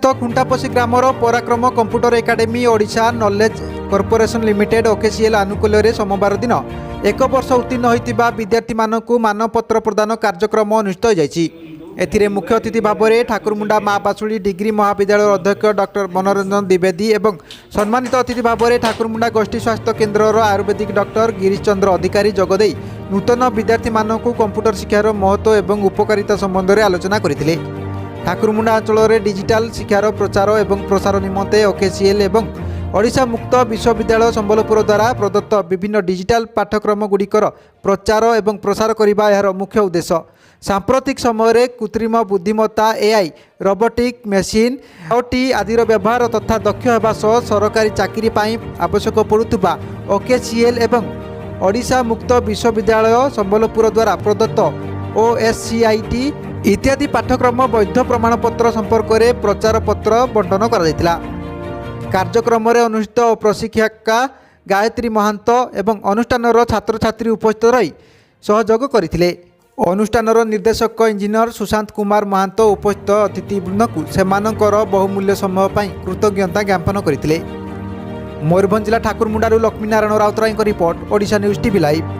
स्थित खुंटापसी ग्रामर पराक्रम computer academy Odisha knowledge corporation limited OKCL आनुकूल्य सोमवार दिन 1 वर्ष उत्तीर्ण होइतिबा विद्यार्थी मानकु मानपत्र प्रदान कार्यक्रम अनुष्ठित हो जायछि। एथिरे मुख्य अतिथि भाव में ठाकुरमुंडा माँ बासुड़ी डिग्री महाविद्यालय अध्यक्ष डॉक्टर मनोरंजन द्विवेदी एवं सम्मानित अतिथि भाव में ठाकुरमुंडा गोष्ठी स्वास्थ्य केन्द्र आयुर्वेदिक डॉक्टर गिरीश चंद्र अधिकारी जोगदे नूतन विद्यार्थी मानकु कंप्यूटर शिक्षार महत्व एवं उपकारिता संबंध में आलोचना करथिले। ठाकुरमुंडा अंचल में डिजिटाल शिक्षार प्रचार एवं प्रसार निमंते ओकेसीएल एवं ओडिशा मुक्त विश्वविद्यालय संबलपुर द्वारा प्रदत्त विभिन्न डिजिटाल पाठ्यक्रम गुड़िकर प्रचार एवं प्रसार करने यार मुख्य उद्देश्य। सांप्रतिक समय कृत्रिम बुद्धिमत्ता एआई रोबोटिक मेसीन आईओटी आदि व्यवहार तथा दक्ष होगा सह सरकारी चाकरी पाई आवश्यक पड़ुवा ओकेसीएल एवं ओडिशा मुक्त विश्वविद्यालय संबलपुर द्वारा प्रदत्त ओएससीआईटी इत्यादि पाठ्यक्रम वैध प्रमाणपत्र संपर्क में प्रचार पत्र बंटन कर कार्यक्रम अनुष्ठित प्रशिक्षिका गायत्री महांत एवं अनुष्ठान छात्र छात्री उपस्थित रही सहयोग करथिले। अनुष्ठान निर्देशक इंजीनियर सुशांत कुमार महांत उपस्थित अतिथिवृंद को सेमानंकर बहुमूल्य समय पर कृतज्ञता ज्ञापन करथिले। मयूरभंज जिला ठाकुरमुंडारू Laxminarayan Routray report Odisha news TV live.